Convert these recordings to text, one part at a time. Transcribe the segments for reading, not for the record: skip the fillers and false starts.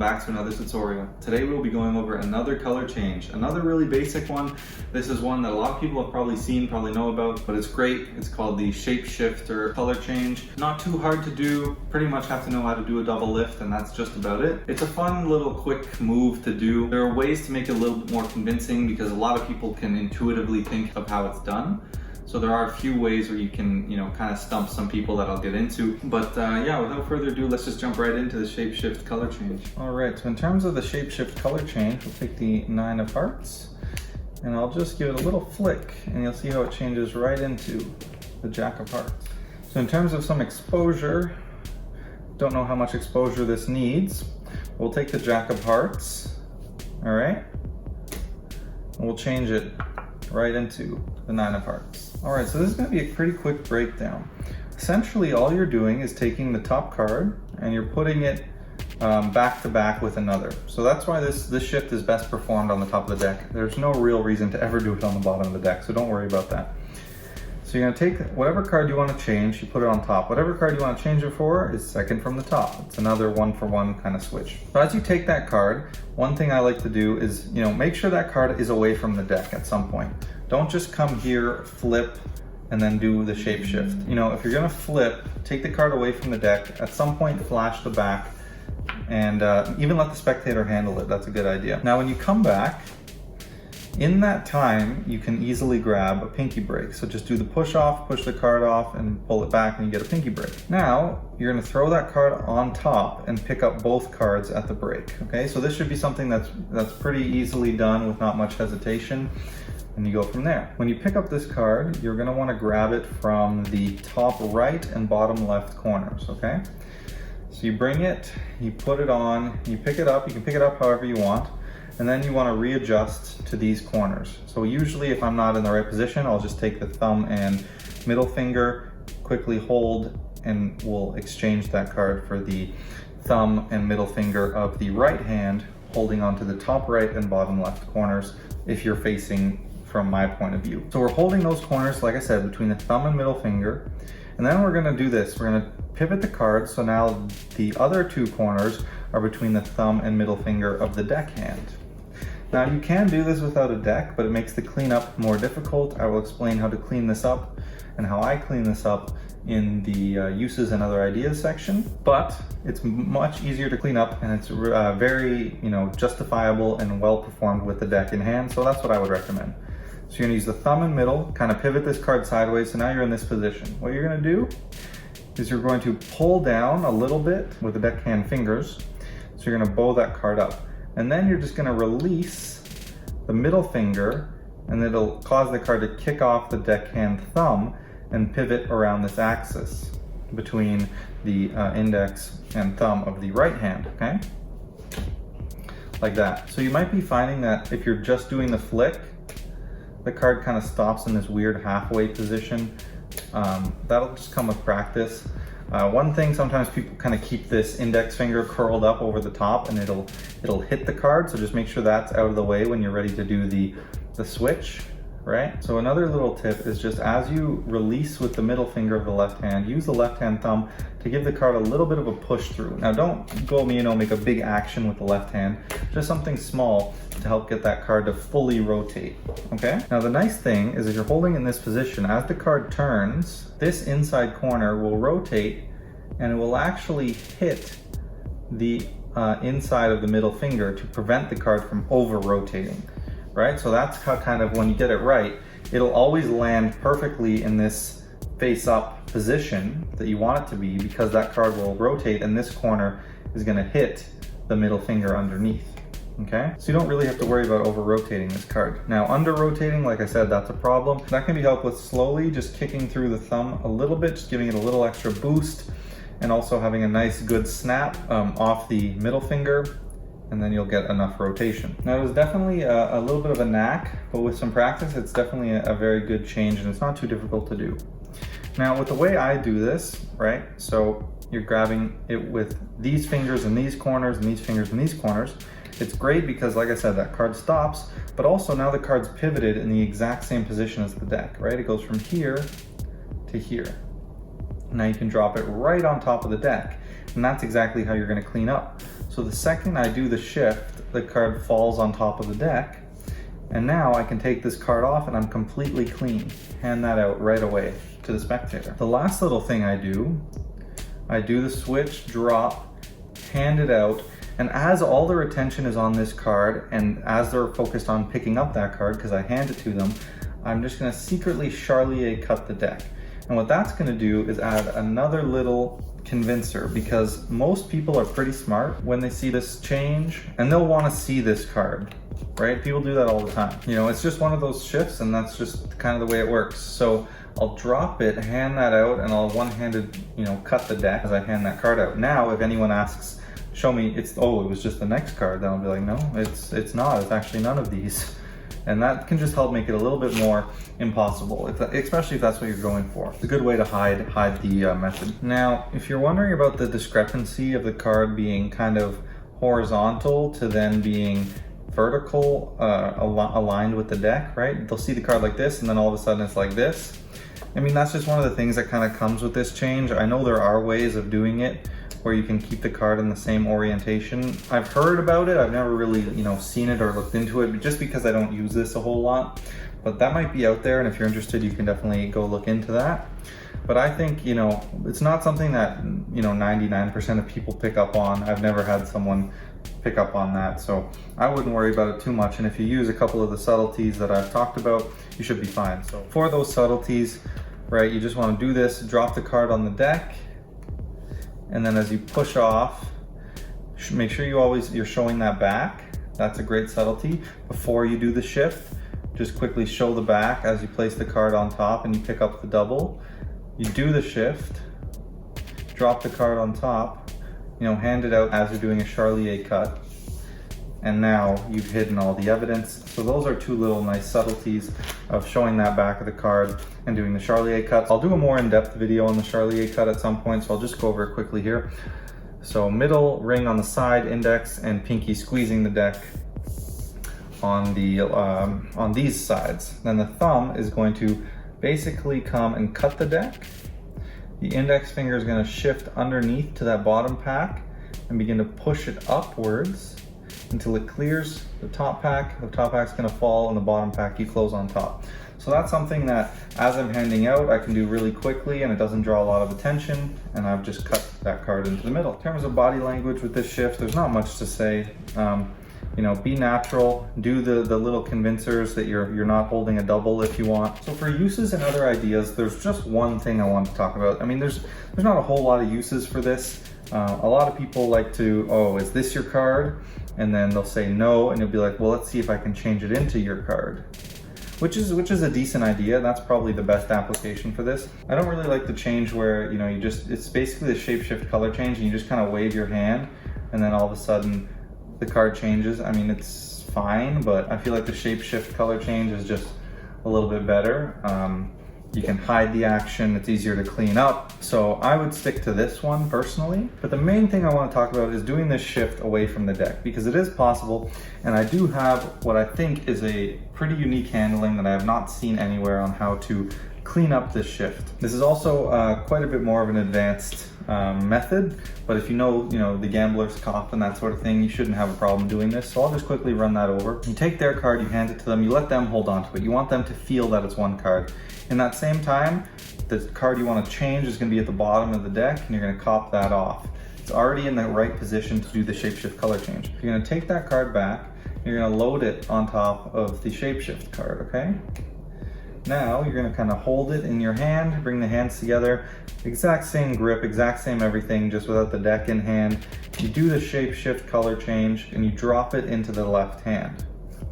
back to another tutorial. Today we'll be going over another color change, another really basic one. This is one that a lot of people have probably seen, probably know about, but it's great. It's called the Shapeshifter color change. Not too hard to do, pretty much have to know how to do a double lift, and that's just about it. It's a fun little quick move to do. There are ways to make it a little bit more convincing because a lot of people can intuitively think of how it's done. So there are a few ways where you can, kind of stump some people that I'll get into. But yeah, without further ado, let's just jump right into the Shapeshift color change. All right, so in terms of the Shapeshift color change, we'll take the 9 of hearts and I'll just give it a little flick and you'll see how it changes right into the Jack of hearts. So in terms of some exposure, don't know how much exposure this needs. We'll take the Jack of hearts, all right? And we'll change it right into the 9 of hearts. All right, so this is going to be a pretty quick breakdown. Essentially, all you're doing is taking the top card and you're putting it back to back with another. So that's why this shift is best performed on the top of the deck. There's no real reason to ever do it on the bottom of the deck, so don't worry about that. So you're going to take whatever card you want to change, you put it on top. Whatever card you want to change it for is second from the top. It's another 1-for-1 kind of switch. So as you take that card, one thing I like to do is, make sure that card is away from the deck at some point. Don't just come here, flip, and then do the shape shift. If you're gonna flip, take the card away from the deck, at some point flash the back, and even let the spectator handle it. That's a good idea. Now when you come back, in that time, you can easily grab a pinky break. So just do the push off, push the card off, and pull it back, and you get a pinky break. Now, you're gonna throw that card on top and pick up both cards at the break, okay? So this should be something that's pretty easily done with not much hesitation. And you go from there. When you pick up this card, you're gonna wanna grab it from the top right and bottom left corners, okay? So you bring it, you put it on, you pick it up, you can pick it up however you want, and then you wanna readjust to these corners. So usually if I'm not in the right position, I'll just take the thumb and middle finger, quickly hold, and we'll exchange that card for the thumb and middle finger of the right hand, holding onto the top right and bottom left corners if you're facing from my point of view. So we're holding those corners, like I said, between the thumb and middle finger. And then we're gonna do this. We're gonna pivot the card, so now the other two corners are between the thumb and middle finger of the deck hand. Now you can do this without a deck, but it makes the cleanup more difficult. I will explain how to clean this up and how I clean this up in the uses and other ideas section, but it's much easier to clean up and it's very, justifiable and well performed with the deck in hand. So that's what I would recommend. So you're gonna use the thumb and middle, kind of pivot this card sideways, so now you're in this position. What you're gonna do is you're going to pull down a little bit with the deckhand fingers. So you're gonna bow that card up. And then you're just gonna release the middle finger and it'll cause the card to kick off the deckhand thumb and pivot around this axis between the index and thumb of the right hand, okay? Like that. So you might be finding that if you're just doing the flick, the card kind of stops in this weird halfway position. That'll just come with practice. One thing, sometimes people kind of keep this index finger curled up over the top and it'll hit the card, so just make sure that's out of the way when you're ready to do the switch, right? So another little tip is just as you release with the middle finger of the left hand, use the left hand thumb to give the card a little bit of a push through. Now don't go, make a big action with the left hand, just something small to help get that card to fully rotate, okay? Now the nice thing is if you're holding in this position, as the card turns, this inside corner will rotate and it will actually hit the inside of the middle finger to prevent the card from over rotating, right? So that's how kind of when you get it right, it'll always land perfectly in this face up position that you want it to be because that card will rotate and this corner is gonna hit the middle finger underneath. Okay, so you don't really have to worry about over rotating this card. Now under rotating, like I said, that's a problem. That can be helped with slowly just kicking through the thumb a little bit, just giving it a little extra boost and also having a nice good snap off the middle finger, and then you'll get enough rotation. Now it was definitely a little bit of a knack, but with some practice, it's definitely a very good change and it's not too difficult to do. Now with the way I do this, right? So you're grabbing it with these fingers in these corners and these fingers in these corners. It's great because, like I said, that card stops, but also now the card's pivoted in the exact same position as the deck, right? It goes from here to here. Now you can drop it right on top of the deck, and that's exactly how you're going to clean up. So the second I do the shift, the card falls on top of the deck, and now I can take this card off and I'm completely clean. Hand that out right away to the spectator. The last little thing I do the switch, drop, hand it out, and as all their attention is on this card, and as they're focused on picking up that card, because I hand it to them, I'm just gonna secretly Charlier cut the deck. And what that's gonna do is add another little convincer, because most people are pretty smart when they see this change, and they'll wanna see this card, right? People do that all the time. You know, it's just one of those shifts, and that's just kind of the way it works. So I'll drop it, hand that out, and I'll one-handed, you know, cut the deck as I hand that card out. Now, if anyone asks, show me, it was just the next card, then I'll be like, no, it's not, it's actually none of these. And that can just help make it a little bit more impossible, especially if that's what you're going for. It's a good way to hide the method. Now, if you're wondering about the discrepancy of the card being kind of horizontal to then being vertical, aligned with the deck, right? They'll see the card like this, and then all of a sudden it's like this. I mean, that's just one of the things that kind of comes with this change. I know there are ways of doing it where you can keep the card in the same orientation. I've heard about it, I've never really, you know, seen it or looked into it, just because I don't use this a whole lot. But that might be out there, and if you're interested, you can definitely go look into that. But I think, you know, it's not something that, you know, 99% of people pick up on. I've never had someone pick up on that, so I wouldn't worry about it too much. And if you use a couple of the subtleties that I've talked about, you should be fine. So for those subtleties, right, you just want to do this, drop the card on the deck, and then as you push off, make sure you're showing that back. That's a great subtlety. Before you do the shift, just quickly show the back as you place the card on top and you pick up the double. You do the shift, drop the card on top, you know, hand it out as you're doing a Charlier cut, and now you've hidden all the evidence. So those are two little nice subtleties of showing that back of the card and doing the Charlier cut. I'll do a more in-depth video on the Charlier cut at some point, so I'll just go over it quickly here. So middle ring on the side, index and pinky squeezing the deck on these sides. Then the thumb is going to basically come and cut the deck. The index finger is going to shift underneath to that bottom pack and begin to push it upwards until it clears the top pack. The top pack's going to fall, and the bottom pack you close on top. So that's something that, as I'm handing out, I can do really quickly, and it doesn't draw a lot of attention, and I've just cut that card into the middle. In terms of body language with this shift, there's not much to say. You know, be natural, do the little convincers that you're not holding a double if you want. So for uses and other ideas, there's just one thing I want to talk about. I mean, there's not a whole lot of uses for this. A lot of people like to, oh, is this your card? And then they'll say no, and you'll be like, well, let's see if I can change it into your card. Which is a decent idea. That's probably the best application for this. I don't really like the change where, you know, it's basically the shapeshift color change, and you just kind of wave your hand, and then all of a sudden the card changes. I mean, it's fine, but I feel like the shapeshift color change is just a little bit better. You can hide the action, it's easier to clean up. So I would stick to this one personally. But the main thing I want to talk about is doing this shift away from the deck, because it is possible. And I do have what I think is a pretty unique handling that I have not seen anywhere on how to clean up this shift. This is also quite a bit more of an advanced method, but if you know the gambler's cop and that sort of thing, you shouldn't have a problem doing this. So I'll just quickly run that over. You take their card, you hand it to them, you let them hold on to it. You want them to feel that it's one card. In that same time, the card you want to change is going to be at the bottom of the deck, and you're going to cop that off. It's already in the right position to do the shapeshift color change. You're going to take that card back, and you're going to load it on top of the shapeshift card, okay? Now you're going to kind of hold it in your hand, bring the hands together, exact same grip, exact same everything, just without the deck in hand. You do the shapeshift color change, and you drop it into the left hand.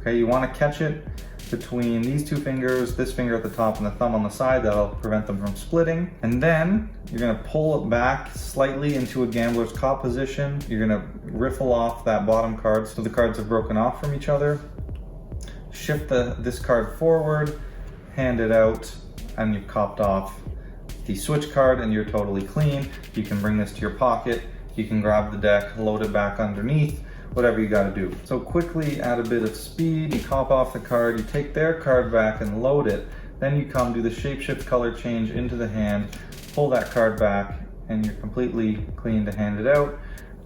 Okay, you want to catch it between these two fingers, this finger at the top and the thumb on the side. That'll prevent them from splitting. And then you're going to pull it back slightly into a gambler's cop position. You're going to riffle off that bottom card so the cards have broken off from each other. Shift this card forward, hand it out, and you've copped off the switch card, and you're totally clean. You can bring this to your pocket. You can grab the deck, load it back underneath, whatever you got to do. So quickly add a bit of speed, you cop off the card, you take their card back and load it, then you come do the shapeshift color change into the hand, pull that card back, and you're completely clean to hand it out.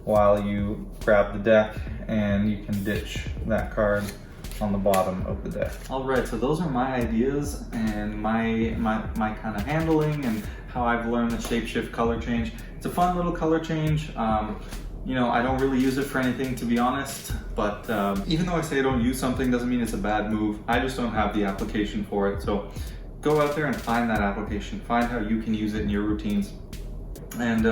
while you grab the deck, and you can ditch that card on the bottom of the deck. All right, so those are my ideas and my kind of handling and how I've learned the shapeshift color change. It's a fun little color change. You know, I don't really use it for anything, to be honest, but even though I say I don't use something doesn't mean it's a bad move. I just don't have the application for it. So go out there and find that application, find how you can use it in your routines, and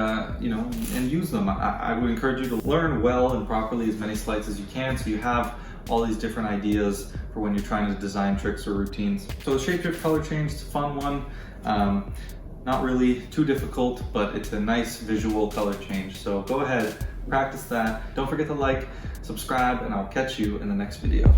you know, and use them. I would encourage you to learn well and properly as many sleights as you can, so you have all these different ideas for when you're trying to design tricks or routines. So the shapeshift color change is a fun one. Not really too difficult, but it's a nice visual color change. So go ahead, practice that. Don't forget to like, subscribe, and I'll catch you in the next video.